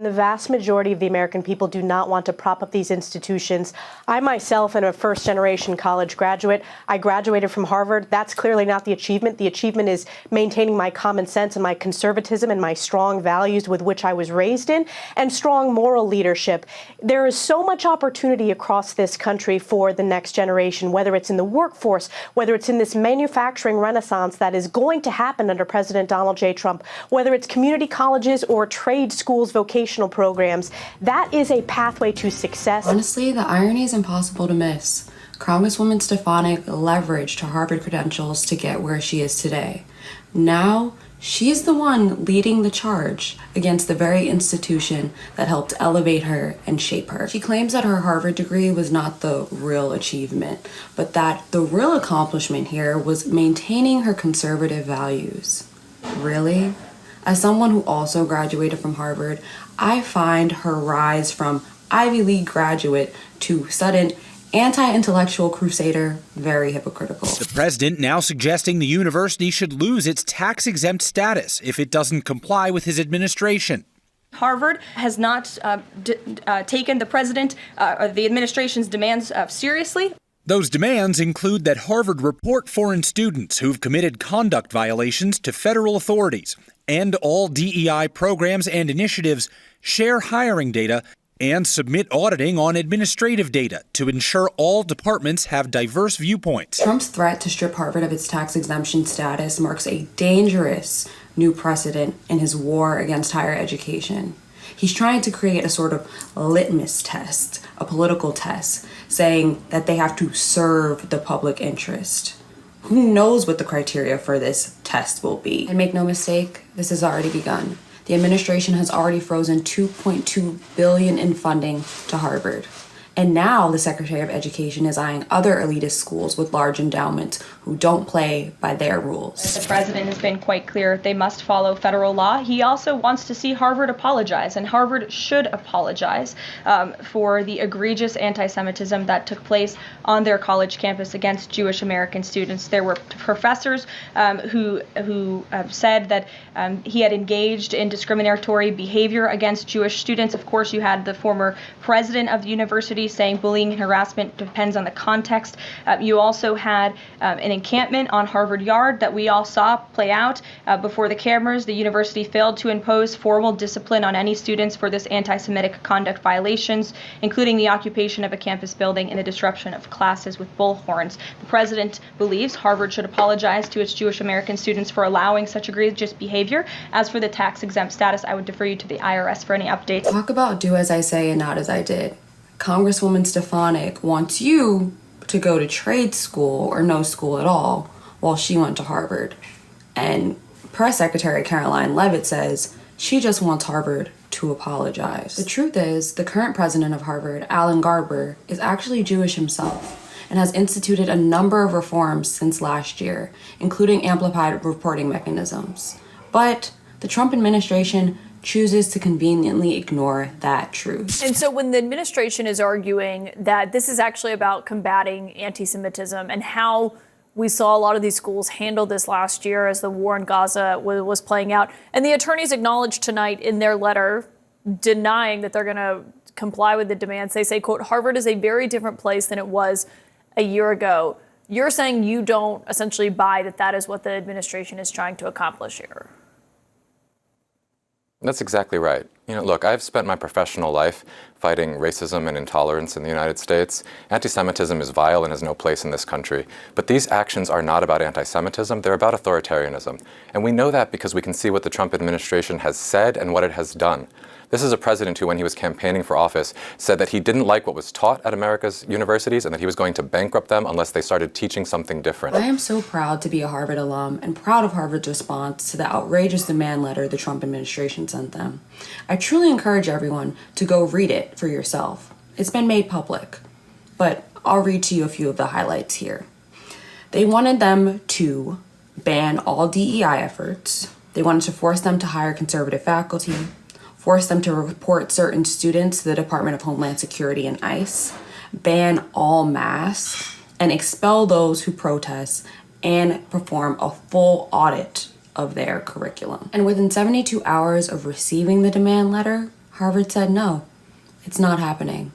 The vast majority of the American people do not want to prop up these institutions. I myself am a first-generation college graduate. I graduated from Harvard. That's clearly not the achievement. The achievement is maintaining my common sense and my conservatism and my strong values with which I was raised in, and strong moral leadership. There is so much opportunity across this country for the next generation, whether it's in the workforce, whether it's in this manufacturing renaissance that is going to happen under President Donald J. Trump, whether it's community colleges or trade schools, vocational programs. That is a pathway to success. Honestly, the irony is impossible to miss. Congresswoman Stefanik leveraged her Harvard credentials to get where she is today. Now, she's the one leading the charge against the very institution that helped elevate her and shape her. She claims that her Harvard degree was not the real achievement, but that the real accomplishment here was maintaining her conservative values. Really? As someone who also graduated from Harvard, I find her rise from Ivy League graduate to sudden anti-intellectual crusader very hypocritical. The president now suggesting the university should lose its tax-exempt status if it doesn't comply with his administration. Harvard has not taken the president or the administration's demands seriously. Those demands include that Harvard report foreign students who've committed conduct violations to federal authorities, and all DEI programs and initiatives share hiring data and submit auditing on administrative data to ensure all departments have diverse viewpoints. Trump's threat to strip Harvard of its tax exemption status marks a dangerous new precedent in his war against higher education. He's trying to create a sort of litmus test, a political test, saying that they have to serve the public interest. Who knows what the criteria for this test will be? And make no mistake, this has already begun. The administration has already frozen $2.2 billion in funding to Harvard. And now the Secretary of Education is eyeing other elitist schools with large endowments who don't play by their rules. The president has been quite clear they must follow federal law. He also wants to see Harvard apologize, and Harvard should apologize for the egregious anti-Semitism that took place on their college campus against Jewish American students. There were professors who said that he had engaged in discriminatory behavior against Jewish students. Of course, you had the former president of the university saying bullying and harassment depends on the context. You also had an encampment on Harvard Yard that we all saw play out before the cameras. The university failed to impose formal discipline on any students for this anti-Semitic conduct violations, including the occupation of a campus building and the disruption of classes with bullhorns. The president believes Harvard should apologize to its Jewish American students for allowing such egregious behavior. As for the tax-exempt status, I would defer you to the IRS for any updates. Talk about do as I say and not as I did. Congresswoman Stefanik wants you to go to trade school or no school at all, while she went to Harvard. And Press Secretary Caroline Leavitt says she just wants Harvard to apologize. The truth is, the current president of Harvard, Alum Garber, is actually Jewish himself and has instituted a number of reforms since last year, including amplified reporting mechanisms. But the Trump administration chooses to conveniently ignore that truth. And so when the administration is arguing that this is actually about combating anti-Semitism and how we saw a lot of these schools handle this last year as the war in Gaza was playing out, and the attorneys acknowledged tonight in their letter denying that they're going to comply with the demands, they say, quote, Harvard is a very different place than it was a year ago. You're saying you don't essentially buy that that is what the administration is trying to accomplish here. That's exactly right. You know, look, I've spent my professional life fighting racism and intolerance in the United States. Anti-Semitism is vile and has no place in this country. But these actions are not about anti-Semitism, they're about authoritarianism. And we know that because we can see what the Trump administration has said and what it has done. This is a president who, when he was campaigning for office, said that he didn't like what was taught at America's universities and that he was going to bankrupt them unless they started teaching something different. I am so proud to be a Harvard alum and proud of Harvard's response to the outrageous demand letter the Trump administration sent them. I truly encourage everyone to go read it for yourself. It's been made public, but I'll read to you a few of the highlights here. They wanted them to ban all DEI efforts. They wanted to force them to hire conservative faculty, force them to report certain students to the Department of Homeland Security and ICE, ban all masks, and expel those who protest and perform a full audit of their curriculum. And within 72 hours of receiving the demand letter, Harvard said no, it's not happening.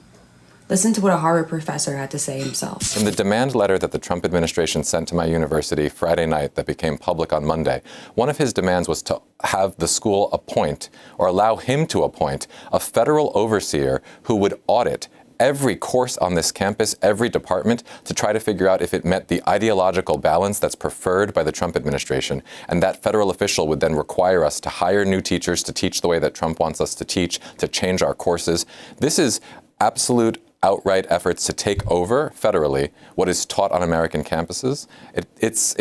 Listen to what a Harvard professor had to say himself. In the demand letter that the Trump administration sent to my university Friday night that became public on Monday, one of his demands was to have the school appoint, or allow him to appoint, a federal overseer who would audit every course on this campus, every department, to try to figure out if it met the ideological balance that's preferred by the Trump administration. And that federal official would then require us to hire new teachers to teach the way that Trump wants us to teach, to change our courses. This is absolute outright efforts to take over federally what is taught on American campuses. It's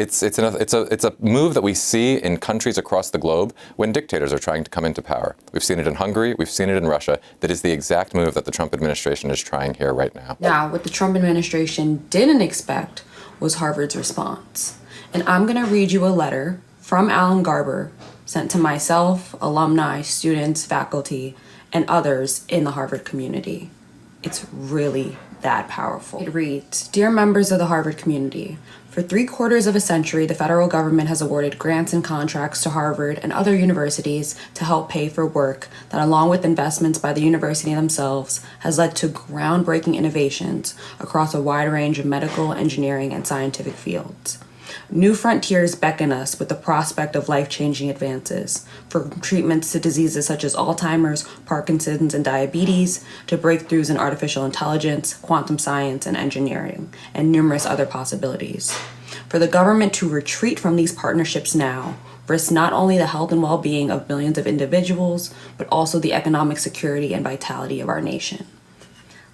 a move that we see in countries across the globe when dictators are trying to come into power. We've seen it in Hungary, we've seen it in Russia. That is the exact move that the Trump administration is trying here right now. Now, what the Trump administration didn't expect was Harvard's response. And I'm going to read you a letter from Alum Garber sent to myself, alumni, students, faculty, and others in the Harvard community. It's really that powerful. It reads, "Dear members of the Harvard community, for 3/4 of a century, the federal government has awarded grants and contracts to Harvard and other universities to help pay for work that, along with investments by the university themselves, has led to groundbreaking innovations across a wide range of medical, engineering, and scientific fields. New frontiers beckon us with the prospect of life-changing advances, from treatments to diseases such as Alzheimer's, Parkinson's, and diabetes, to breakthroughs in artificial intelligence, quantum science, and engineering, and numerous other possibilities. For the government to retreat from these partnerships now risks not only the health and well-being of millions of individuals, but also the economic security and vitality of our nation."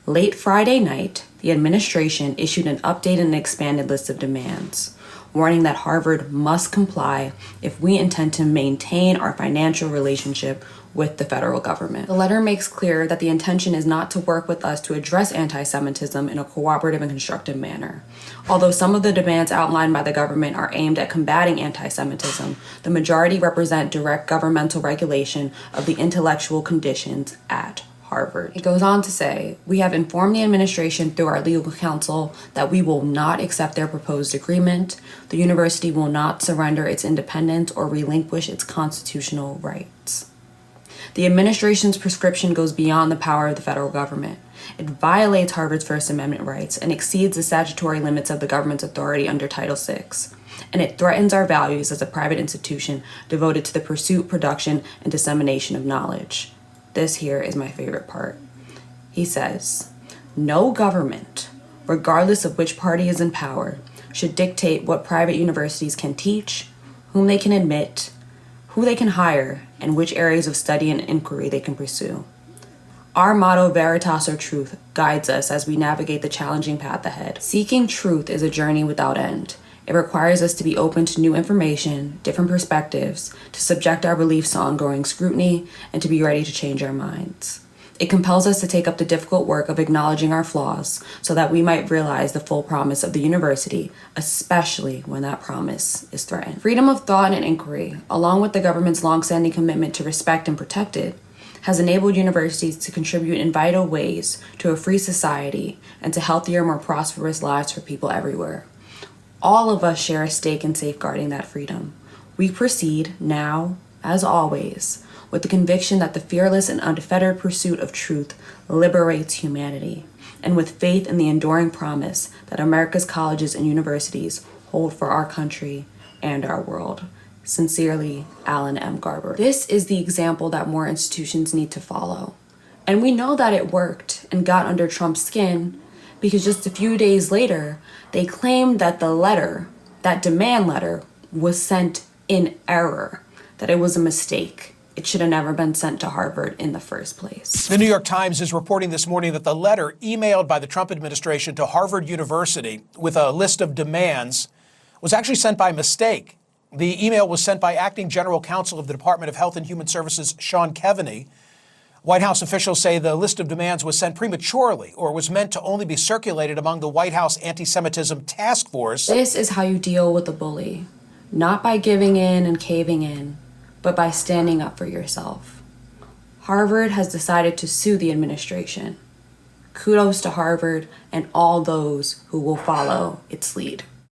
Late Friday night, the administration issued an updated and expanded list of demands, warning that Harvard must comply if we intend to maintain our financial relationship with the federal government. The letter makes clear that the intention is not to work with us to address anti-Semitism in a cooperative and constructive manner. Although some of the demands outlined by the government are aimed at combating anti-Semitism, the majority represent direct governmental regulation of the intellectual conditions at Harvard. It goes on to say, "We have informed the administration through our legal counsel that we will not accept their proposed agreement. The university will not surrender its independence or relinquish its constitutional rights." The administration's prescription goes beyond the power of the federal government. It violates Harvard's First Amendment rights and exceeds the statutory limits of the government's authority under Title VI. And it threatens our values as a private institution devoted to the pursuit, production, and dissemination of knowledge. This here is my favorite part. He says, "No government, regardless of which party is in power, should dictate what private universities can teach, whom they can admit, who they can hire, and which areas of study and inquiry they can pursue. Our motto, Veritas or Truth, guides us as we navigate the challenging path ahead. Seeking truth is a journey without end. It requires us to be open to new information, different perspectives, to subject our beliefs to ongoing scrutiny, and to be ready to change our minds. It compels us to take up the difficult work of acknowledging our flaws so that we might realize the full promise of the university, especially when that promise is threatened." Freedom of thought and inquiry, along with the government's longstanding commitment to respect and protect it, has enabled universities to contribute in vital ways to a free society and to healthier, more prosperous lives for people everywhere. All of us share a stake in safeguarding that freedom. We proceed now, as always, with the conviction that the fearless and unfettered pursuit of truth liberates humanity, and with faith in the enduring promise that America's colleges and universities hold for our country and our world. Sincerely, Alan M. Garber. This is the example that more institutions need to follow. And we know that it worked and got under Trump's skin, because just a few days later, they claimed that the letter, that demand letter, was sent in error, that it was a mistake. It should have never been sent to Harvard in the first place. The New York Times is reporting this morning that the letter emailed by the Trump administration to Harvard University with a list of demands was actually sent by mistake. The email was sent by Acting General Counsel of the Department of Health and Human Services, Sean Keaveney. White House officials say the list of demands was sent prematurely or was meant to only be circulated among the White House Antisemitism Task Force. This is how you deal with a bully. Not by giving in and caving in, but by standing up for yourself. Harvard has decided to sue the administration. Kudos to Harvard and all those who will follow its lead.